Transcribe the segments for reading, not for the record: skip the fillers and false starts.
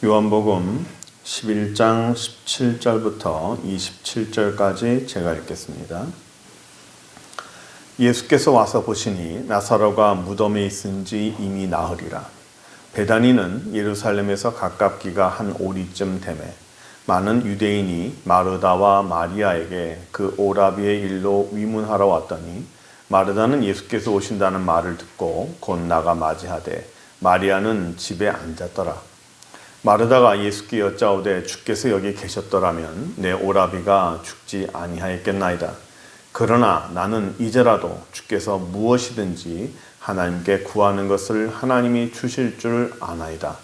요한복음 11장 17절부터 27절까지 제가 읽겠습니다. 예수께서 와서 보시니 나사로가 무덤에 있은지 이미 나흘이라. 베다니는 예루살렘에서 가깝기가 한 오리쯤 되매 많은 유대인이 마르다와 마리아에게 그 오라비의 일로 위문하러 왔더니 마르다는 예수께서 오신다는 말을 듣고 곧 나가 맞이하되 마리아는 집에 앉았더라. 마르다가 예수께 여짜오되 주께서 여기 계셨더라면 내 오라비가 죽지 아니하였겠나이다. 그러나 나는 이제라도 주께서 무엇이든지 하나님께 구하는 것을 하나님이 주실 줄 아나이다.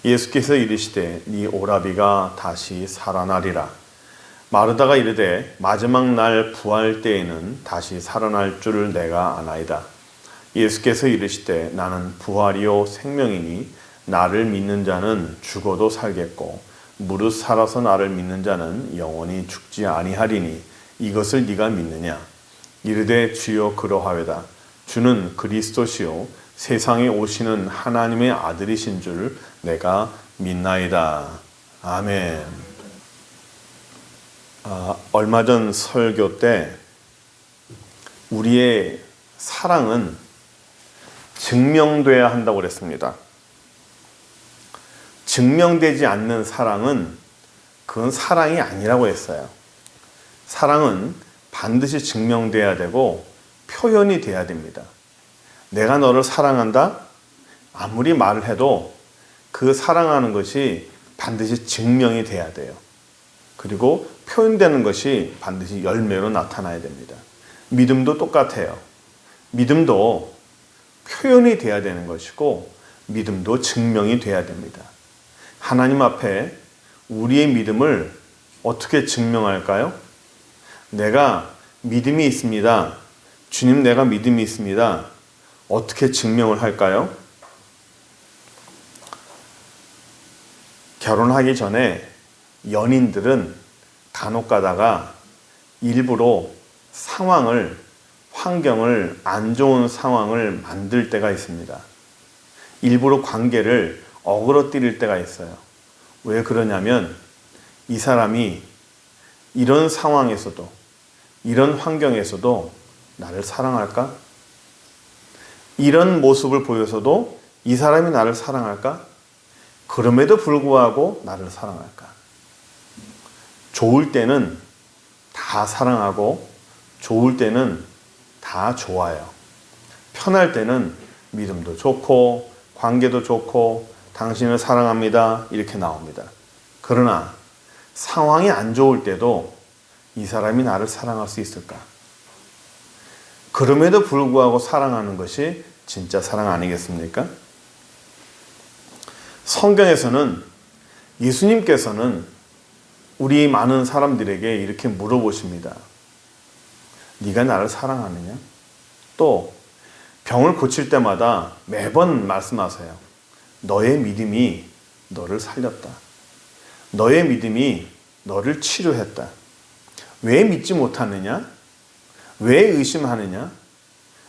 예수께서 이르시되 네 오라비가 다시 살아나리라. 마르다가 이르되 마지막 날 부활 때에는 다시 살아날 줄 내가 아나이다. 예수께서 이르시되 나는 부활이요 생명이니 나를 믿는 자는 죽어도 살겠고 무릇 살아서 나를 믿는 자는 영원히 죽지 아니하리니 이것을 네가 믿느냐? 이르되 주여 그러하외다. 주는 그리스도시요 세상에 오시는 하나님의 아들이신 줄 내가 믿나이다. 아멘. 얼마 전 설교 때 우리의 사랑은 증명돼야 한다고 그랬습니다. 증명되지 않는 사랑은 그건 사랑이 아니라고 했어요. 사랑은 반드시 증명돼야 되고 표현이 돼야 됩니다. 내가 너를 사랑한다? 아무리 말을 해도 그 사랑하는 것이 반드시 증명이 돼야 돼요. 그리고 표현되는 것이 반드시 열매로 나타나야 됩니다. 믿음도 똑같아요. 믿음도 표현이 돼야 되는 것이고 믿음도 증명이 돼야 됩니다. 하나님 앞에 우리의 믿음을 어떻게 증명할까요? 내가 믿음이 있습니다. 주님, 내가 믿음이 있습니다. 어떻게 증명을 할까요? 결혼하기 전에 연인들은 간혹 가다가 일부러 환경을 안 좋은 상황을 만들 때가 있습니다. 일부러 관계를 어그러뜨릴 때가 있어요. 왜 그러냐면 이 사람이 이런 상황에서도 이런 환경에서도 나를 사랑할까? 이런 모습을 보여서도 이 사람이 나를 사랑할까? 그럼에도 불구하고 나를 사랑할까? 좋을 때는 다 사랑하고 좋을 때는 다 좋아요. 편할 때는 믿음도 좋고 관계도 좋고 당신을 사랑합니다. 이렇게 나옵니다. 그러나 상황이 안 좋을 때도 이 사람이 나를 사랑할 수 있을까? 그럼에도 불구하고 사랑하는 것이 진짜 사랑 아니겠습니까? 성경에서는 예수님께서는 우리 많은 사람들에게 이렇게 물어보십니다. 네가 나를 사랑하느냐? 또 병을 고칠 때마다 매번 말씀하세요. 너의 믿음이 너를 살렸다. 너의 믿음이 너를 치료했다. 왜 믿지 못하느냐? 왜 의심하느냐?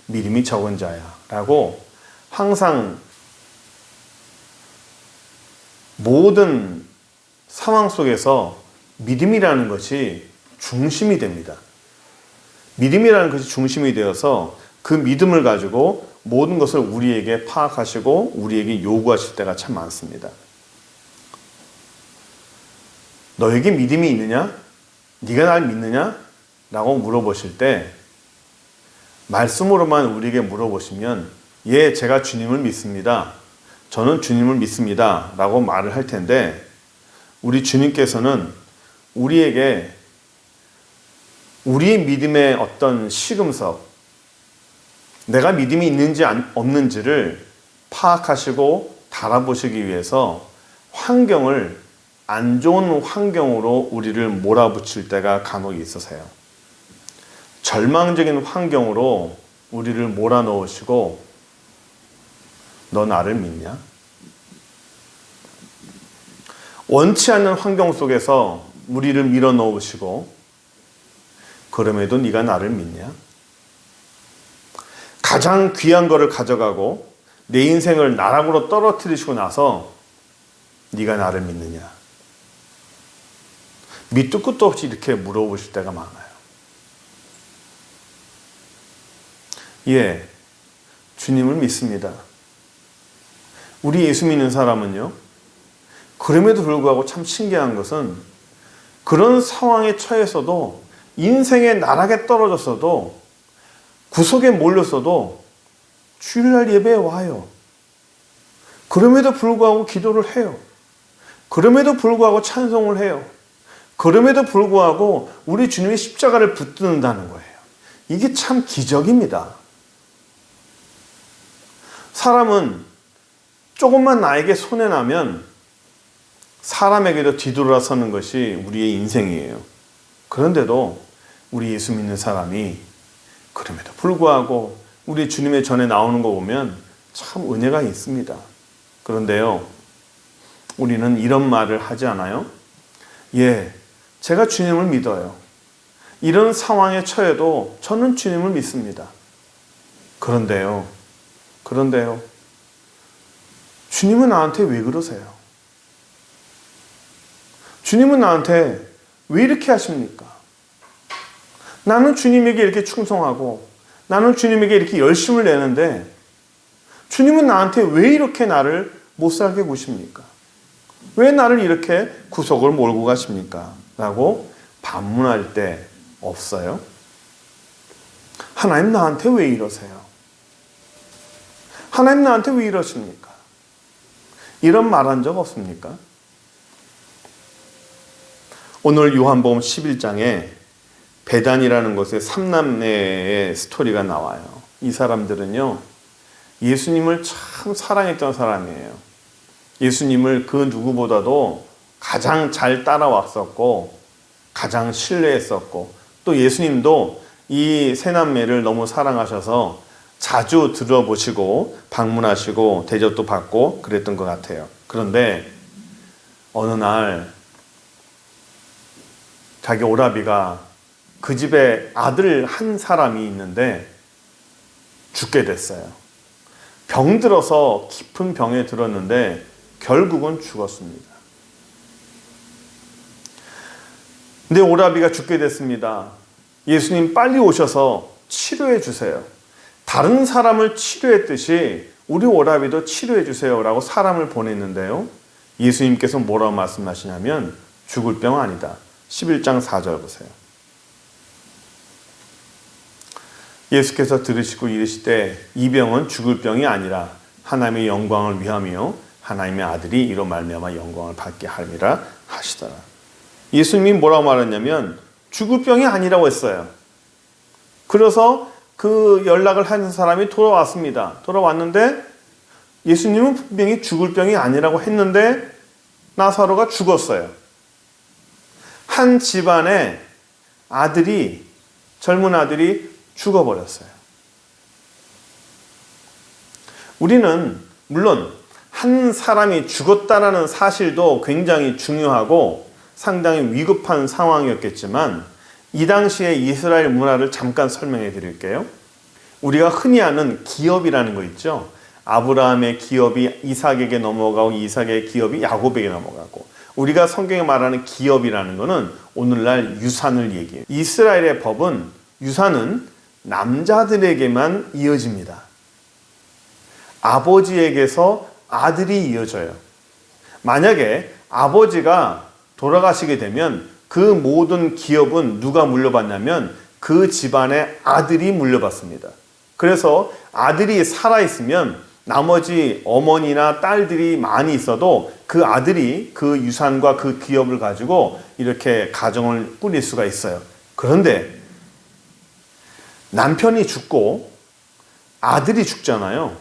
믿음이 적은 자야. 라고 항상 모든 상황 속에서 믿음이라는 것이 중심이 됩니다. 믿음이라는 것이 중심이 되어서 그 믿음을 가지고 모든 것을 우리에게 파악하시고 우리에게 요구하실 때가 참 많습니다. 너에게 믿음이 있느냐? 네가 날 믿느냐? 라고 물어보실 때 말씀으로만 우리에게 물어보시면 예, 제가 주님을 믿습니다. 저는 주님을 믿습니다. 라고 말을 할 텐데 우리 주님께서는 우리에게 우리의 믿음의 어떤 시금석, 내가 믿음이 있는지 없는지를 파악하시고 달아보시기 위해서 환경을 안 좋은 환경으로 우리를 몰아붙일 때가 간혹 있으세요. 절망적인 환경으로 우리를 몰아넣으시고 너 나를 믿냐? 원치 않는 환경 속에서 우리를 밀어넣으시고 그럼에도 네가 나를 믿냐? 가장 귀한 거를 가져가고 내 인생을 나락으로 떨어뜨리시고 나서 네가 나를 믿느냐? 밑도 끝도 없이 이렇게 물어보실 때가 많아요. 예, 주님을 믿습니다. 우리 예수 믿는 사람은요, 그럼에도 불구하고 참 신기한 것은 그런 상황에 처해서도, 인생의 나락에 떨어졌어도, 구석에 몰렸어도 주일날 예배에 와요. 그럼에도 불구하고 기도를 해요. 그럼에도 불구하고 찬송을 해요. 그럼에도 불구하고 우리 주님의 십자가를 붙든다는 거예요. 이게 참 기적입니다. 사람은 조금만 나에게 손해나면 사람에게도 뒤돌아서는 것이 우리의 인생이에요. 그런데도 우리 예수 믿는 사람이 그럼에도 불구하고 우리 주님의 전에 나오는 거 보면 참 은혜가 있습니다. 그런데요, 우리는 이런 말을 하지 않아요? 예, 제가 주님을 믿어요. 이런 상황에 처해도 저는 주님을 믿습니다. 그런데요, 주님은 나한테 왜 그러세요? 주님은 나한테 왜 이렇게 하십니까? 나는 주님에게 이렇게 충성하고 나는 주님에게 이렇게 열심을 내는데 주님은 나한테 왜 이렇게 나를 못 살게 구십니까? 왜 나를 이렇게 구석을 몰고 가십니까? 라고 반문할 때 없어요? 하나님 나한테 왜 이러세요? 하나님 나한테 왜 이러십니까? 이런 말한 적 없습니까? 오늘 요한복음 11장에 베단이라는 곳에 3남매의 스토리가 나와요. 이 사람들은요, 예수님을 참 사랑했던 사람이에요. 예수님을 그 누구보다도 가장 잘 따라왔었고 가장 신뢰했었고, 또 예수님도 이 세 남매를 너무 사랑하셔서 자주 들어보시고 방문하시고 대접도 받고 그랬던 것 같아요. 그런데 어느 날 자기 오라비가 그 집에 아들 한 사람이 있는데 죽게 됐어요. 병들어서 깊은 병에 들었는데 결국은 죽었습니다. 근데 오라비가 죽게 됐습니다. 예수님 빨리 오셔서 치료해 주세요. 다른 사람을 치료했듯이 우리 오라비도 치료해 주세요 라고 사람을 보냈는데요, 예수님께서 뭐라고 말씀하시냐면 죽을 병 아니다. 11장 4절 보세요. 예수께서 들으시고 이르시되 이 병은 죽을 병이 아니라 하나님의 영광을 위하며 하나님의 아들이 이로 말미암아 영광을 받게 함이라 하시더라. 예수님이 뭐라고 말했냐면 죽을 병이 아니라고 했어요. 그래서 그 연락을 하는 사람이 돌아왔습니다. 돌아왔는데 예수님은 분명히 죽을 병이 아니라고 했는데 나사로가 죽었어요. 한 집안에 아들이, 젊은 아들이 죽어버렸어요. 우리는 물론 한 사람이 죽었다라는 사실도 굉장히 중요하고 상당히 위급한 상황이었겠지만, 이 당시의 이스라엘 문화를 잠깐 설명해 드릴게요. 우리가 흔히 아는 기업이라는 거 있죠. 아브라함의 기업이 이삭에게 넘어가고 이삭의 기업이 야곱에게 넘어가고, 우리가 성경에 말하는 기업이라는 거는 오늘날 유산을 얘기해요. 이스라엘의 법은 유산은 남자들에게만 이어집니다. 아버지에게서 아들이 이어져요. 만약에 아버지가 돌아가시게 되면 그 모든 기업은 누가 물려받냐면 그 집안의 아들이 물려받습니다. 그래서 아들이 살아있으면 나머지 어머니나 딸들이 많이 있어도 그 아들이 그 유산과 그 기업을 가지고 이렇게 가정을 꾸릴 수가 있어요. 그런데 남편이 죽고 아들이 죽잖아요.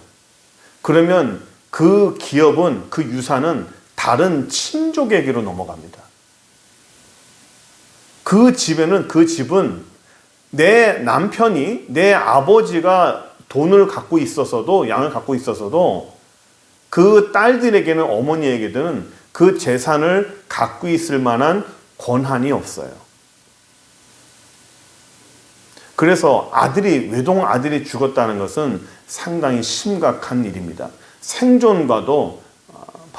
그러면 그 기업은, 그 유산은 다른 친족에게로 넘어갑니다. 그 집은 내 남편이, 내 아버지가 돈을 갖고 있었어도, 양을 갖고 있었어도 그 딸들에게는, 어머니에게는 그 재산을 갖고 있을 만한 권한이 없어요. 그래서 외동 아들이 죽었다는 것은 상당히 심각한 일입니다. 생존과도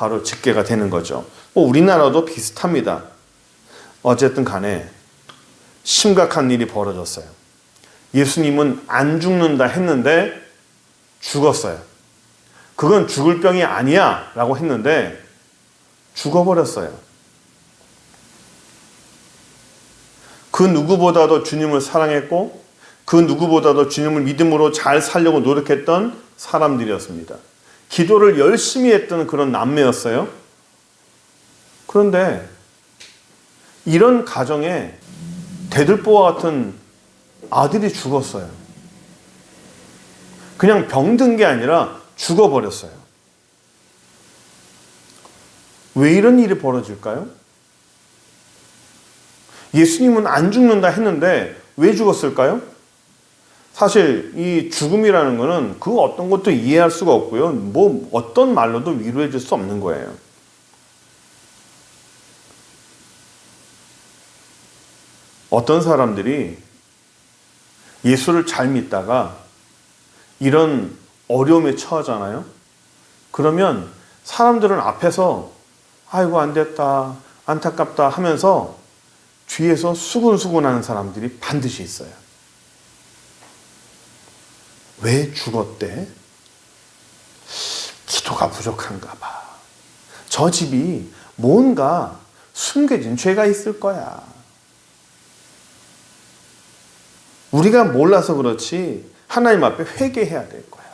바로 집계가 되는 거죠. 우리나라도 비슷합니다. 어쨌든 간에 심각한 일이 벌어졌어요. 예수님은 안 죽는다 했는데 죽었어요. 그건 죽을 병이 아니야 라고 했는데 죽어버렸어요. 그 누구보다도 주님을 사랑했고 그 누구보다도 주님을 믿음으로 잘 살려고 노력했던 사람들이었습니다. 기도를 열심히 했던 그런 남매였어요. 그런데 이런 가정에 대들보와 같은 아들이 죽었어요. 그냥 병든 게 아니라 죽어버렸어요. 왜 이런 일이 벌어질까요? 예수님은 안 죽는다 했는데 왜 죽었을까요? 사실 이 죽음이라는 것은 그 어떤 것도 이해할 수가 없고요. 어떤 말로도 위로해 줄 수 없는 거예요. 어떤 사람들이 예수를 잘 믿다가 이런 어려움에 처하잖아요. 그러면 사람들은 앞에서 아이고 안 됐다, 안타깝다 하면서 뒤에서 수근수근하는 사람들이 반드시 있어요. 왜 죽었대? 기도가 부족한가 봐. 저 집이 뭔가 숨겨진 죄가 있을 거야. 우리가 몰라서 그렇지 하나님 앞에 회개해야 될 거야.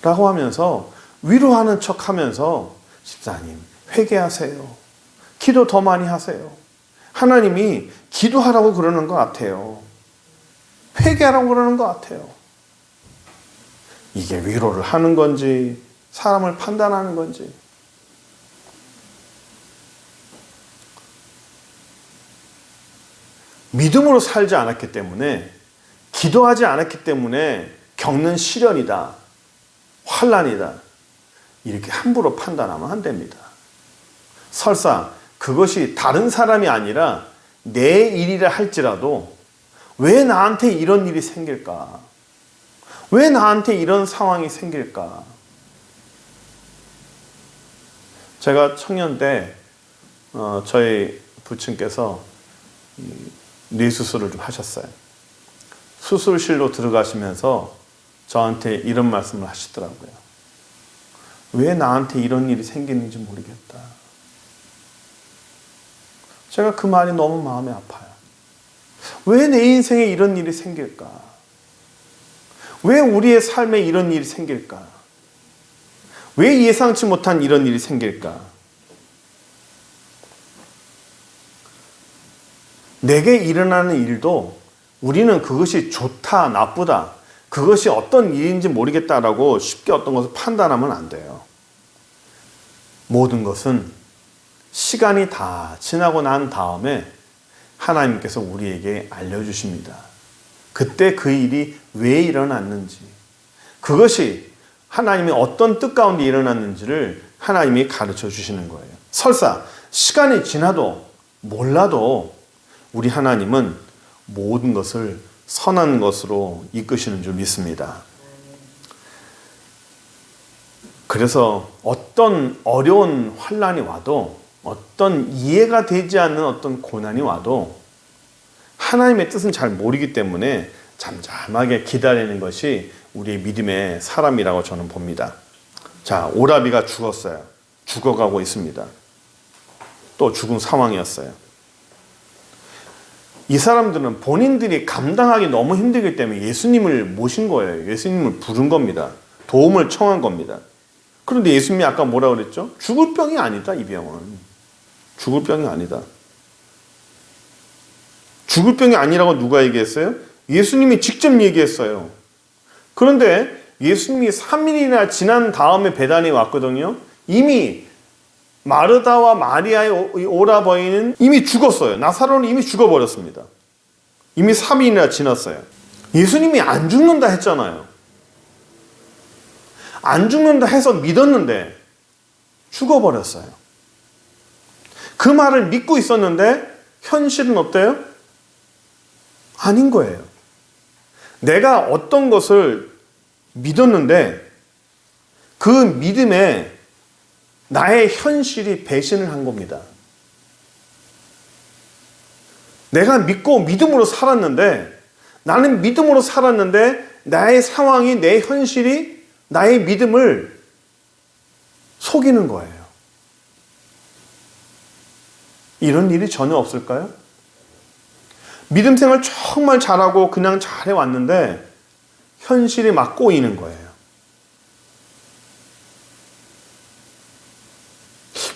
라고 하면서 위로하는 척 하면서 집사님 회개하세요. 기도 더 많이 하세요. 하나님이 기도하라고 그러는 것 같아요. 회개하라고 그러는 것 같아요. 이게 위로를 하는 건지 사람을 판단하는 건지. 믿음으로 살지 않았기 때문에 기도하지 않았기 때문에 겪는 시련이다. 환난이다. 이렇게 함부로 판단하면 안 됩니다. 설사 그것이 다른 사람이 아니라 내 일이라 할지라도 왜 나한테 이런 일이 생길까? 왜 나한테 이런 상황이 생길까? 제가 청년 때 저희 부친께서 뇌수술을 좀 하셨어요. 수술실로 들어가시면서 저한테 이런 말씀을 하시더라고요. 왜 나한테 이런 일이 생기는지 모르겠다. 제가 그 말이 너무 마음이 아파요. 왜 내 인생에 이런 일이 생길까? 왜 우리의 삶에 이런 일이 생길까? 왜 예상치 못한 이런 일이 생길까? 내게 일어나는 일도 우리는 그것이 좋다, 나쁘다, 그것이 어떤 일인지 모르겠다라고 쉽게 어떤 것을 판단하면 안 돼요. 모든 것은 시간이 다 지나고 난 다음에 하나님께서 우리에게 알려주십니다. 그때 그 일이 왜 일어났는지, 그것이 하나님의 어떤 뜻 가운데 일어났는지를 하나님이 가르쳐 주시는 거예요. 설사 시간이 지나도 몰라도 우리 하나님은 모든 것을 선한 것으로 이끄시는 줄 믿습니다. 그래서 어떤 어려운 환난이 와도, 어떤 이해가 되지 않는 어떤 고난이 와도 하나님의 뜻은 잘 모르기 때문에 잠잠하게 기다리는 것이 우리의 믿음의 사람이라고 저는 봅니다. 자, 오라비가 죽었어요. 죽어가고 있습니다. 또 죽은 상황이었어요. 이 사람들은 본인들이 감당하기 너무 힘들기 때문에 예수님을 모신 거예요. 예수님을 부른 겁니다. 도움을 청한 겁니다. 그런데 예수님이 아까 뭐라 그랬죠? 죽을 병이 아니다, 이 병은. 죽을 병이 아니다. 죽을 병이 아니라고 누가 얘기했어요? 예수님이 직접 얘기했어요. 그런데 예수님이 3일이나 지난 다음에 베단에 왔거든요. 이미 마르다와 마리아의 오라버니는 이미 죽었어요. 나사로는 이미 죽어버렸습니다. 이미 3일이나 지났어요. 예수님이 안 죽는다 했잖아요. 안 죽는다 해서 믿었는데 죽어버렸어요. 그 말을 믿고 있었는데 현실은 어때요? 아닌 거예요. 내가 어떤 것을 믿었는데 그 믿음에 나의 현실이 배신을 한 겁니다. 내가 믿고 믿음으로 살았는데, 나는 믿음으로 살았는데 나의 상황이, 내 현실이 나의 믿음을 속이는 거예요. 이런 일이 전혀 없을까요? 믿음 생활 정말 잘하고 그냥 잘해왔는데 현실이 막 꼬이는 거예요.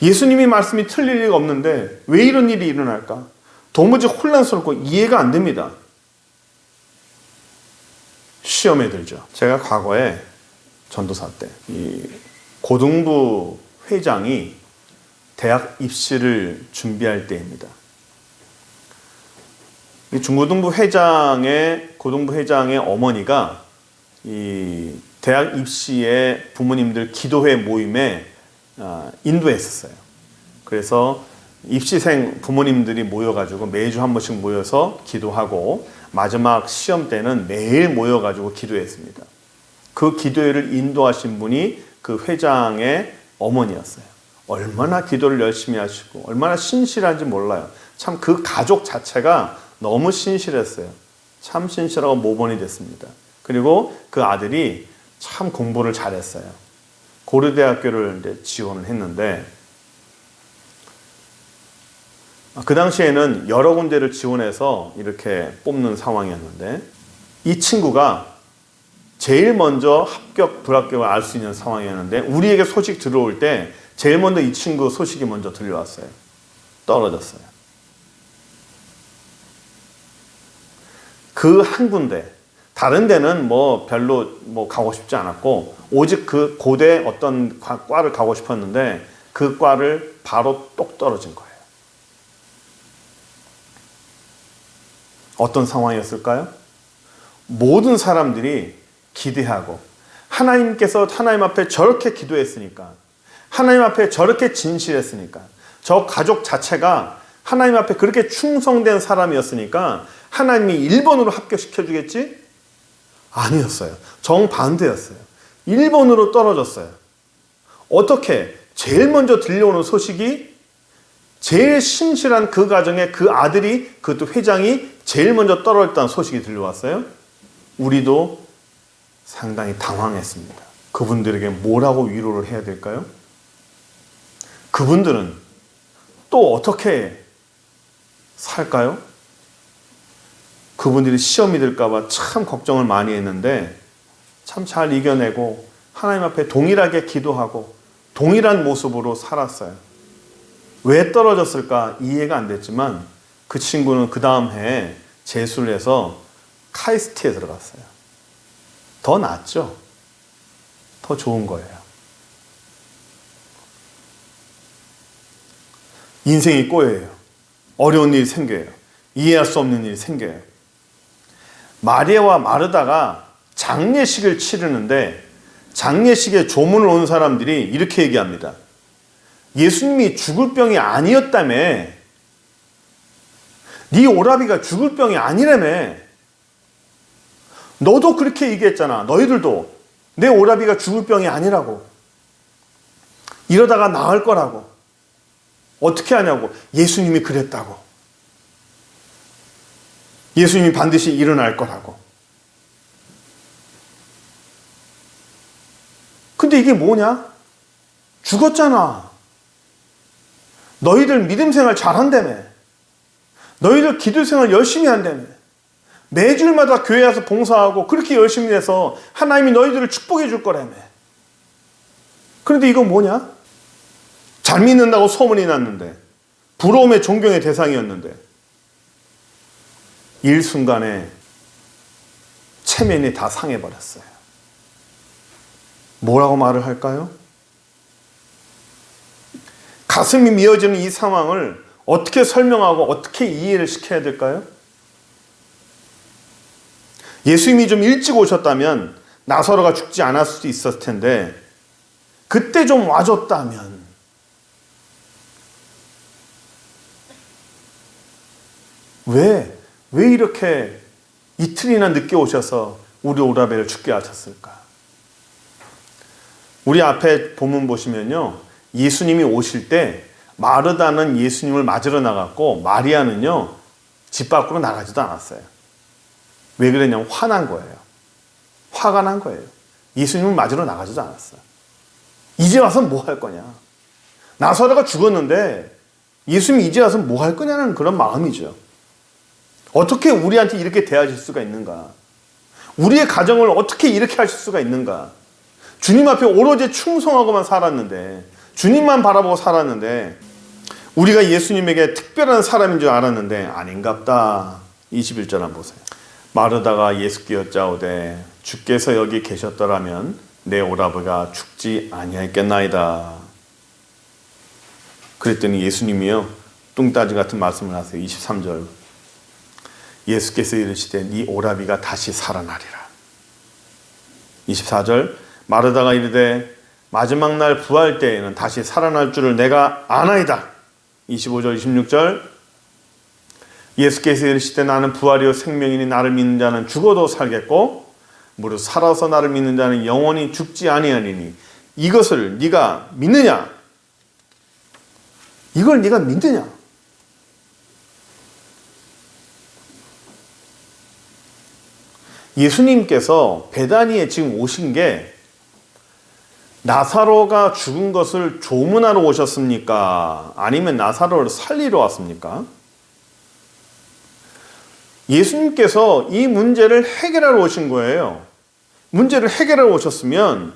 예수님이 말씀이 틀릴 리가 없는데 왜 이런 일이 일어날까? 도무지 혼란스럽고 이해가 안 됩니다. 시험에 들죠. 제가 과거에 전도사 때 이 고등부 회장이 대학 입시를 준비할 때입니다. 이 중고등부 회장의, 고등부 회장의 어머니가 이 대학 입시에 부모님들 기도회 모임에 인도했었어요. 그래서 입시생 부모님들이 모여가지고 매주 한 번씩 모여서 기도하고 마지막 시험 때는 매일 모여가지고 기도했습니다. 그 기도회를 인도하신 분이 그 회장의 어머니였어요. 얼마나 기도를 열심히 하시고 얼마나 신실한지 몰라요. 참 그 가족 자체가 너무 신실했어요. 참 신실하고 모범이 됐습니다. 그리고 그 아들이 참 공부를 잘했어요. 고려대학교를 이제 지원을 했는데 그 당시에는 여러 군데를 지원해서 이렇게 뽑는 상황이었는데 이 친구가 제일 먼저 합격, 불합격을 알 수 있는 상황이었는데 우리에게 소식 들어올 때 제일 먼저 이 친구 소식이 먼저 들려왔어요. 떨어졌어요. 그 한 군데, 다른 데는 뭐 별로 뭐 가고 싶지 않았고 오직 그 고대 어떤 과를 가고 싶었는데 그 과를 바로 똑 떨어진 거예요. 어떤 상황이었을까요? 모든 사람들이 기대하고 하나님께서 하나님 앞에 저렇게 기도했으니까, 하나님 앞에 저렇게 진실했으니까, 저 가족 자체가 하나님 앞에 그렇게 충성된 사람이었으니까 하나님이 1번으로 합격시켜 주겠지? 아니었어요. 정반대였어요. 1번으로 떨어졌어요. 어떻게? 제일 먼저 들려오는 소식이 제일 신실한 그 가정의 그 아들이, 그것도 회장이 제일 먼저 떨어졌다는 소식이 들려왔어요. 우리도 상당히 당황했습니다. 그분들에게 뭐라고 위로를 해야 될까요? 그분들은 또 어떻게 살까요? 그분들이 시험이 들까봐 참 걱정을 많이 했는데 참 잘 이겨내고 하나님 앞에 동일하게 기도하고 동일한 모습으로 살았어요. 왜 떨어졌을까 이해가 안 됐지만 그 친구는 그 다음 해에 재수를 해서 카이스트에 들어갔어요. 더 낫죠? 더 좋은 거예요. 인생이 꼬여요. 어려운 일이 생겨요. 이해할 수 없는 일이 생겨요. 마리아와 마르다가 장례식을 치르는데 장례식에 조문을 온 사람들이 이렇게 얘기합니다. 예수님이 죽을 병이 아니었다며. 네 오라비가 죽을 병이 아니라며. 너도 그렇게 얘기했잖아. 너희들도 내 오라비가 죽을 병이 아니라고. 이러다가 나을 거라고. 어떻게 하냐고. 예수님이 그랬다고. 예수님이 반드시 일어날 거라고. 근데 이게 뭐냐? 죽었잖아. 너희들 믿음 생활 잘한다며. 너희들 기도 생활 열심히 한다며. 매주일마다 교회 와서 봉사하고 그렇게 열심히 해서 하나님이 너희들을 축복해 줄 거라며. 그런데 이건 뭐냐? 잘 믿는다고 소문이 났는데, 부러움의 존경의 대상이었는데 일순간에 체면이 다 상해버렸어요. 뭐라고 말을 할까요? 가슴이 미어지는 이 상황을 어떻게 설명하고 어떻게 이해를 시켜야 될까요? 예수님이 좀 일찍 오셨다면 나사로가 죽지 않았을 수도 있었을 텐데 그때 좀 와줬다면, 왜 이렇게 이틀이나 늦게 오셔서 우리 오라벨을 죽게 하셨을까? 우리 앞에 본문 보시면요, 예수님이 오실 때 마르다는 예수님을 맞으러 나갔고 마리아는요 집 밖으로 나가지도 않았어요. 왜 그러냐면 화난 거예요. 화가 난 거예요. 예수님을 맞으러 나가지도 않았어요. 이제 와서 뭐 할 거냐. 나사로가 죽었는데 예수님이 이제 와서 뭐 할 거냐는 그런 마음이죠. 어떻게 우리한테 이렇게 대하실 수가 있는가. 우리의 가정을 어떻게 이렇게 하실 수가 있는가. 주님 앞에 오로지 충성하고만 살았는데, 주님만 바라보고 살았는데, 우리가 예수님에게 특별한 사람인 줄 알았는데 아닌갑다. 21절 한번 보세요. 마르다가 예수께 여짜오되 주께서 여기 계셨더라면 내 오라버가 죽지 아니하였겠나이다. 그랬더니 예수님이요 뚱따지 같은 말씀을 하세요. 23절. 예수께서 이르시되 네 오라비가 다시 살아나리라. 24절. 마르다가 이르되 마지막 날 부활 때에는 다시 살아날 줄을 내가 아나이다. 25절 26절. 예수께서 이르시되 나는 부활이요 생명이니 나를 믿는 자는 죽어도 살겠고 무릇 살아서 나를 믿는 자는 영원히 죽지 아니하리니 이것을 네가 믿느냐? 이걸 네가 믿느냐? 예수님께서 베다니에 지금 오신 게 나사로가 죽은 것을 조문하러 오셨습니까? 아니면 나사로를 살리러 왔습니까? 예수님께서 이 문제를 해결하러 오신 거예요. 문제를 해결하러 오셨으면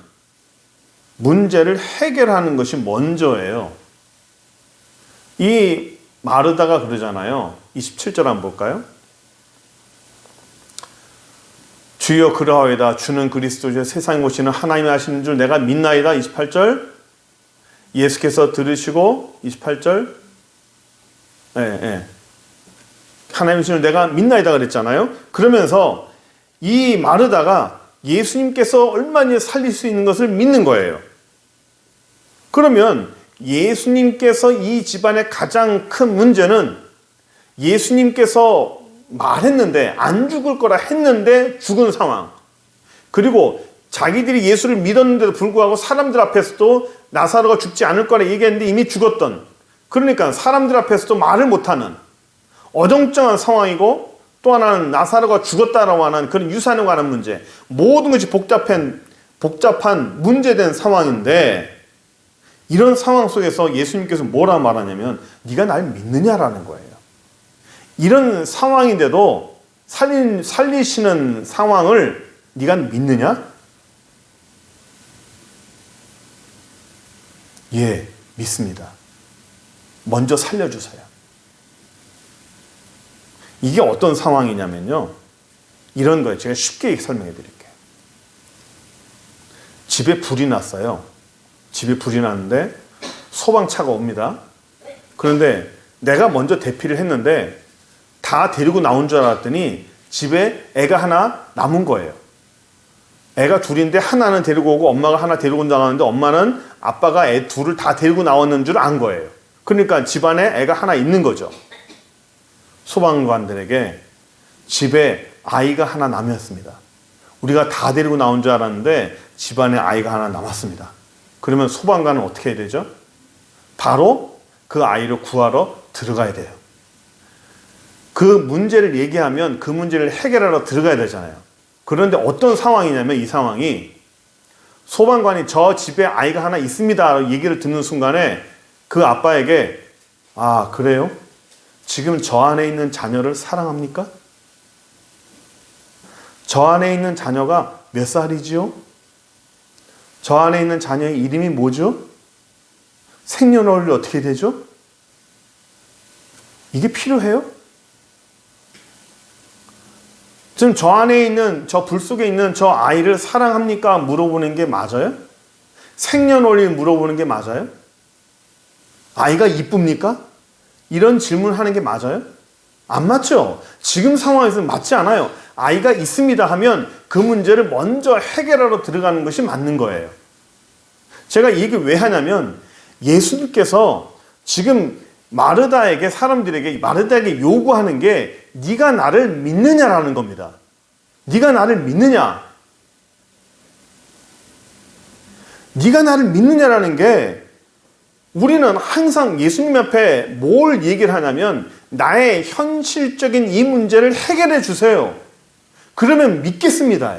문제를 해결하는 것이 먼저예요. 이 마르다가 그러잖아요. 27절 한번 볼까요? 주여 그러하오이다. 주는 그리스도시요 세상에 오시는 하나님이 하시는 줄 내가 믿나이다. 28절. 예수께서 들으시고 28절. 하나님이 하시는 줄 내가 믿나이다 그랬잖아요. 그러면서 이 마르다가 예수님께서 얼마나 살릴 수 있는 것을 믿는 거예요. 그러면 예수님께서 이 집안의 가장 큰 문제는 예수님께서 말했는데 안 죽을 거라 했는데 죽은 상황. 그리고 자기들이 예수를 믿었는데도 불구하고 사람들 앞에서도 나사로가 죽지 않을 거라 얘기했는데 이미 죽었던, 그러니까 사람들 앞에서도 말을 못하는 어정쩡한 상황이고, 또 하나는 나사로가 죽었다라고 하는 그런 유산에 관한 문제, 모든 것이 복잡한 문제된 상황인데, 이런 상황 속에서 예수님께서 뭐라 말하냐면 네가 날 믿느냐라는 거예요. 이런 상황인데도 살리시는 상황을 네가 믿느냐? 예, 믿습니다. 먼저 살려주세요. 이게 어떤 상황이냐면요, 이런 거예요. 제가 쉽게 설명해 드릴게요. 집에 불이 났어요. 집에 불이 났는데 소방차가 옵니다. 그런데 내가 먼저 대피를 했는데 다 데리고 나온 줄 알았더니 집에 애가 하나 남은 거예요. 애가 둘인데 하나는 데리고 오고 엄마가 하나 데리고 나가는데 엄마는 아빠가 애 둘을 다 데리고 나왔는 줄 안 거예요. 그러니까 집안에 애가 하나 있는 거죠. 소방관들에게 집에 아이가 하나 남았습니다. 우리가 다 데리고 나온 줄 알았는데 집안에 아이가 하나 남았습니다. 그러면 소방관은 어떻게 해야 되죠? 바로 그 아이를 구하러 들어가야 돼요. 그 문제를 얘기하면 그 문제를 해결하러 들어가야 되잖아요. 그런데 어떤 상황이냐면, 이 상황이 소방관이 저 집에 아이가 하나 있습니다 얘기를 듣는 순간에 그 아빠에게, 아 그래요? 지금 저 안에 있는 자녀를 사랑합니까? 저 안에 있는 자녀가 몇 살이지요? 저 안에 있는 자녀의 이름이 뭐죠? 생년월일이 어떻게 되죠? 이게 필요해요? 지금 저 안에 있는, 저 불 속에 있는 저 아이를 사랑합니까? 물어보는 게 맞아요? 생년월일 물어보는 게 맞아요? 아이가 이쁩니까? 이런 질문을 하는 게 맞아요? 안 맞죠? 지금 상황에서는 맞지 않아요. 아이가 있습니다 하면 그 문제를 먼저 해결하러 들어가는 것이 맞는 거예요. 제가 이 얘기를 왜 하냐면, 예수님께서 지금 마르다에게, 사람들에게, 마르다에게 요구하는 게 네가 나를 믿느냐라는 겁니다. 네가 나를 믿느냐? 네가 나를 믿느냐라는 게 우리는 항상 예수님 앞에 뭘 얘기를 하냐면 나의 현실적인 이 문제를 해결해 주세요. 그러면 믿겠습니다.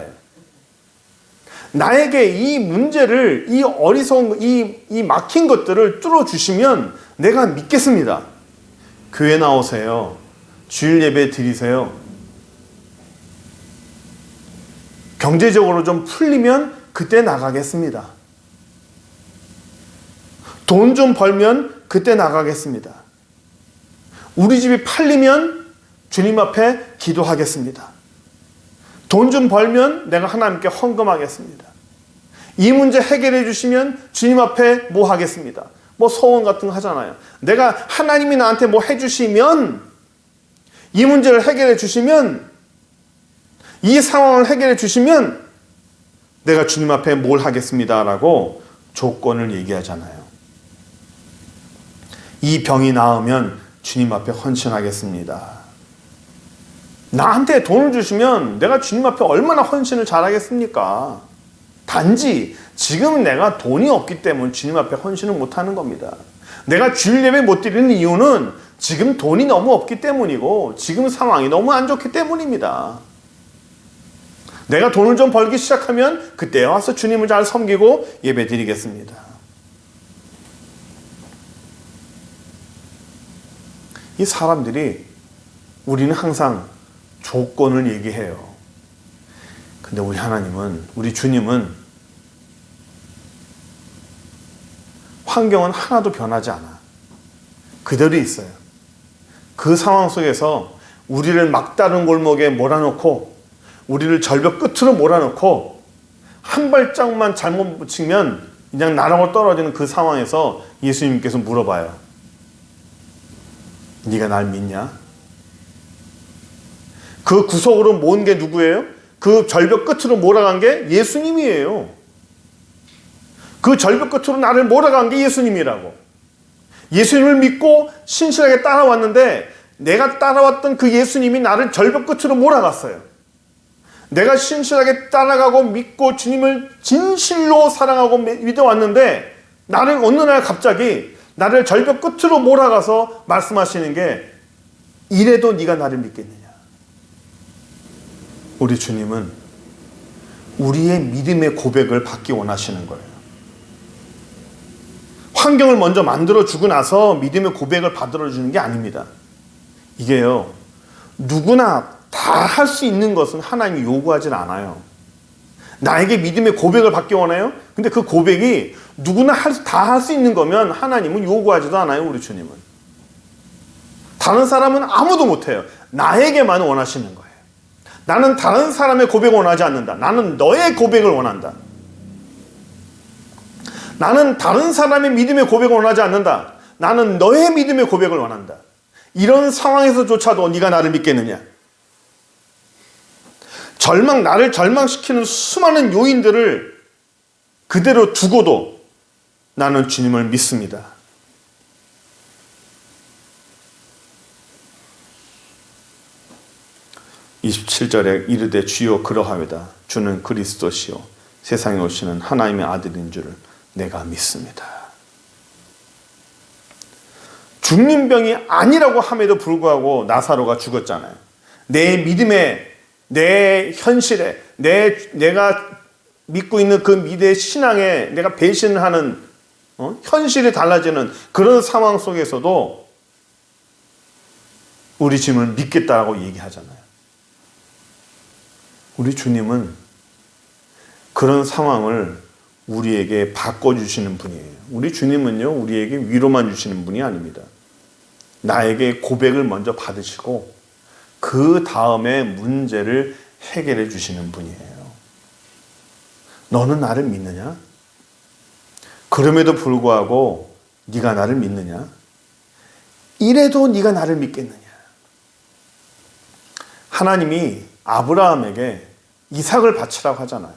나에게 이 문제를, 이 어리석은, 이 막힌 것들을 뚫어주시면 내가 믿겠습니다. 교회 나오세요. 주일 예배 드리세요. 경제적으로 좀 풀리면 그때 나가겠습니다. 돈 좀 벌면 그때 나가겠습니다. 우리 집이 팔리면 주님 앞에 기도하겠습니다. 돈 좀 벌면 내가 하나님께 헌금하겠습니다. 이 문제 해결해 주시면 주님 앞에 뭐 하겠습니다. 뭐 소원 같은 거 하잖아요. 내가 하나님이 나한테 뭐 해주시면, 이 문제를 해결해 주시면, 이 상황을 해결해 주시면 내가 주님 앞에 뭘 하겠습니다 라고 조건을 얘기하잖아요. 이 병이 나으면 주님 앞에 헌신하겠습니다. 나한테 돈을 주시면 내가 주님 앞에 얼마나 헌신을 잘하겠습니까? 단지 지금 내가 돈이 없기 때문에 주님 앞에 헌신을 못하는 겁니다. 내가 주일 예배 못 드리는 이유는 지금 돈이 너무 없기 때문이고 지금 상황이 너무 안 좋기 때문입니다. 내가 돈을 좀 벌기 시작하면 그때 와서 주님을 잘 섬기고 예배 드리겠습니다. 이 사람들이, 우리는 항상 조건을 얘기해요. 근데 우리 하나님은, 우리 주님은 환경은 하나도 변하지 않아. 그대로 있어요. 그 상황 속에서 우리를 막다른 골목에 몰아넣고, 우리를 절벽 끝으로 몰아넣고, 한 발짝만 잘못 붙이면 그냥 나라고 떨어지는 그 상황에서 예수님께서 물어봐요. 네가 날 믿냐? 그 구석으로 모은 게 누구예요? 그 절벽 끝으로 몰아간 게 예수님이에요. 그 절벽 끝으로 나를 몰아간 게 예수님이라고. 예수님을 믿고 신실하게 따라왔는데 내가 따라왔던 그 예수님이 나를 절벽 끝으로 몰아갔어요. 내가 신실하게 따라가고 믿고 주님을 진실로 사랑하고 믿어왔는데 나를 어느 날 갑자기 나를 절벽 끝으로 몰아가서 말씀하시는 게, 이래도 네가 나를 믿겠느냐. 우리 주님은 우리의 믿음의 고백을 받기 원하시는 거예요. 환경을 먼저 만들어주고 나서 믿음의 고백을 받아주는 게 아닙니다. 이게요, 누구나 다 할 수 있는 것은 하나님이 요구하지 않아요. 나에게 믿음의 고백을 받기 원해요? 근데 그 고백이 누구나 다 할 수 있는 거면 하나님은 요구하지도 않아요, 우리 주님은. 다른 사람은 아무도 못해요. 나에게만 원하시는 거예요. 나는 다른 사람의 고백을 원하지 않는다. 나는 너의 고백을 원한다. 나는 다른 사람의 믿음의 고백을 원하지 않는다. 나는 너의 믿음의 고백을 원한다. 이런 상황에서조차도 네가 나를 믿겠느냐? 나를 절망시키는 수많은 요인들을 그대로 두고도 나는 주님을 믿습니다. (27절에) 이르되 주여 그러하외다. 주는 그리스도시요 세상에 오시는 하나님의 아들인 줄을 내가 믿습니다. 죽는 병이 아니라고 함에도 불구하고 나사로가 죽었잖아요. 내 믿음에, 내 현실에, 내가 믿고 있는 그 믿음의 신앙에 내가 배신을 하는 현실이 달라지는 그런 상황 속에서도 우리 주님을 믿겠다라고 얘기하잖아요. 우리 주님은 그런 상황을 우리에게 바꿔주시는 분이에요. 우리 주님은요, 우리에게 위로만 주시는 분이 아닙니다. 나에게 고백을 먼저 받으시고 그 다음에 문제를 해결해 주시는 분이에요. 너는 나를 믿느냐? 그럼에도 불구하고 네가 나를 믿느냐? 이래도 네가 나를 믿겠느냐? 하나님이 아브라함에게 이삭을 바치라고 하잖아요.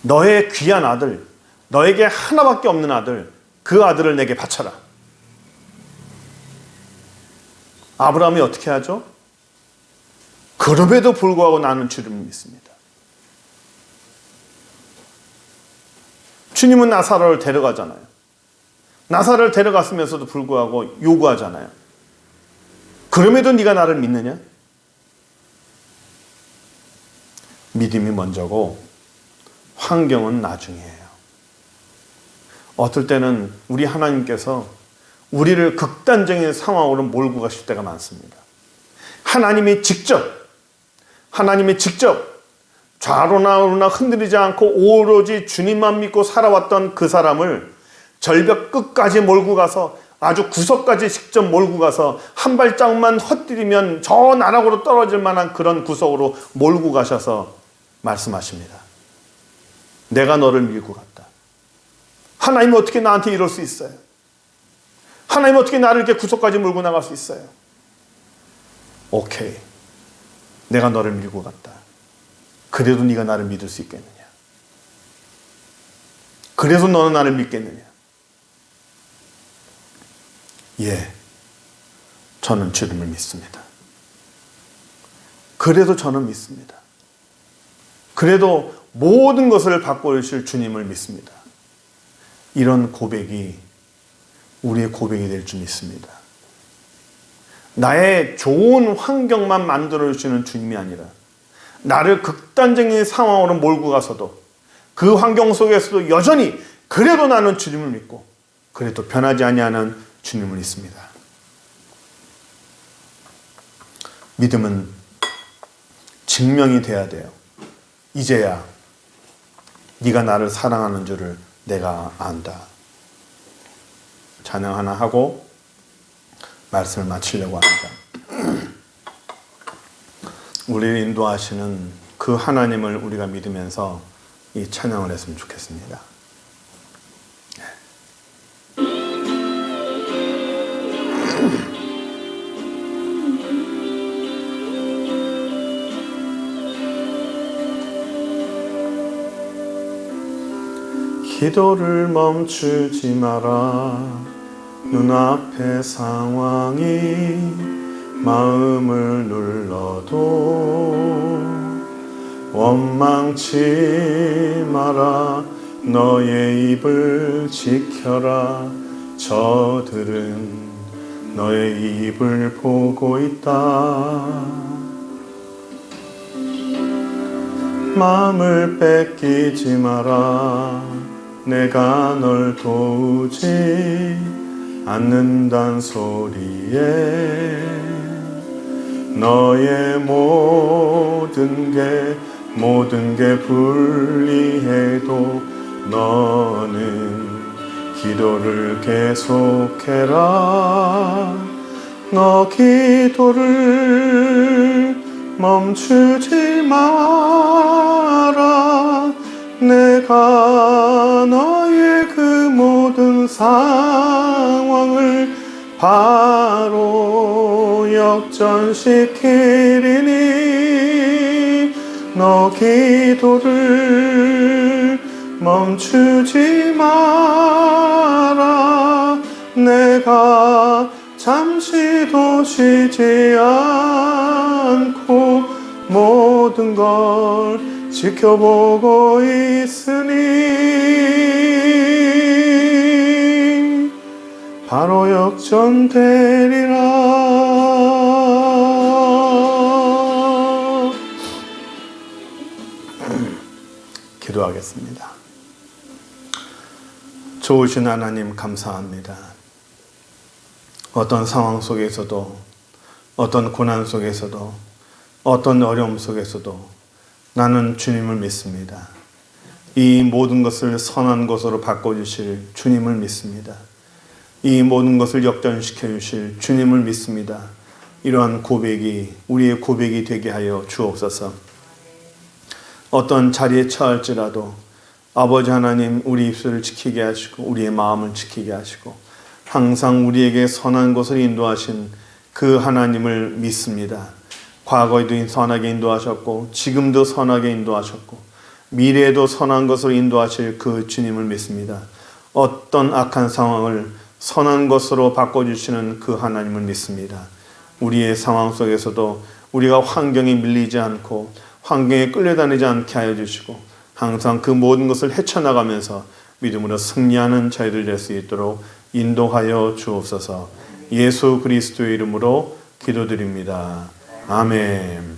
너의 귀한 아들, 너에게 하나밖에 없는 아들, 그 아들을 내게 바쳐라. 아브라함이 어떻게 하죠? 그럼에도 불구하고 나는 주를 믿습니다. 주님은 나사로를 데려가잖아요. 나사로를 데려갔으면서도 불구하고 요구하잖아요. 그럼에도 네가 나를 믿느냐? 믿음이 먼저고 환경은 나중이에요. 어떨 때는 우리 하나님께서 우리를 극단적인 상황으로 몰고 가실 때가 많습니다. 하나님이 직접 좌로나 우로나 흔들리지 않고 오로지 주님만 믿고 살아왔던 그 사람을 절벽 끝까지 몰고 가서 아주 구석까지 직접 몰고 가서 한 발짝만 헛디디면 저 나락으로 떨어질 만한 그런 구석으로 몰고 가셔서 말씀하십니다. 내가 너를 밀고 갔다. 하나님이 어떻게 나한테 이럴 수 있어요? 하나님이 어떻게 나를 이렇게 구석까지 몰고 나갈 수 있어요? 오케이. 내가 너를 밀고 갔다. 그래도 네가 나를 믿을 수 있겠느냐? 그래서 너는 나를 믿겠느냐? 예, 저는 주님을 믿습니다. 그래도 저는 믿습니다. 그래도 모든 것을 바꿔주실 주님을 믿습니다. 이런 고백이 우리의 고백이 될 줄 믿습니다. 나의 좋은 환경만 만들어주시는 주님이 아니라 나를 극단적인 상황으로 몰고 가서도 그 환경 속에서도 여전히 그래도 나는 주님을 믿고 그래도 변하지 아니하는 주님을 믿습니다. 믿음은 증명이 돼야 돼요. 이제야 네가 나를 사랑하는 줄을 내가 안다. 찬양 하나 하고 말씀을 마치려고 합니다. 우리를 인도하시는 그 하나님을 우리가 믿으면서 이 찬양을 했으면 좋겠습니다. 기도를 멈추지 마라. 눈앞의 상황이 마음을 눌러도 원망치 마라. 너의 입을 지켜라. 저들은 너의 입을 보고 있다. 마음을 뺏기지 마라. 내가 널 도우지 않는단 소리에 너의 모든 게 불리해도 너는 기도를 계속해라. 너 기도를 멈추지 마라. 내가 너의 그 모든 상황을 바로 역전시키리니 너 기도를 멈추지 마라. 내가 잠시도 쉬지 않고 모든 걸 지켜보고 있으니 바로 역전되리라. 기도하겠습니다. 좋으신 하나님 감사합니다. 어떤 상황 속에서도 어떤 고난 속에서도 어떤 어려움 속에서도 나는 주님을 믿습니다. 이 모든 것을 선한 것으로 바꿔주실 주님을 믿습니다. 이 모든 것을 역전시켜 주실 주님을 믿습니다. 이러한 고백이 우리의 고백이 되게 하여 주옵소서. 어떤 자리에 처할지라도 아버지 하나님 우리 입술을 지키게 하시고 우리의 마음을 지키게 하시고 항상 우리에게 선한 것을 인도하신 그 하나님을 믿습니다. 과거에도 선하게 인도하셨고 지금도 선하게 인도하셨고 미래에도 선한 것으로 인도하실 그 주님을 믿습니다. 어떤 악한 상황을 선한 것으로 바꿔주시는 그 하나님을 믿습니다. 우리의 상황 속에서도 우리가 환경에 밀리지 않고 환경에 끌려다니지 않게 하여 주시고 항상 그 모든 것을 헤쳐나가면서 믿음으로 승리하는 저희들 될 수 있도록 인도하여 주옵소서. 예수 그리스도의 이름으로 기도드립니다. 아멘.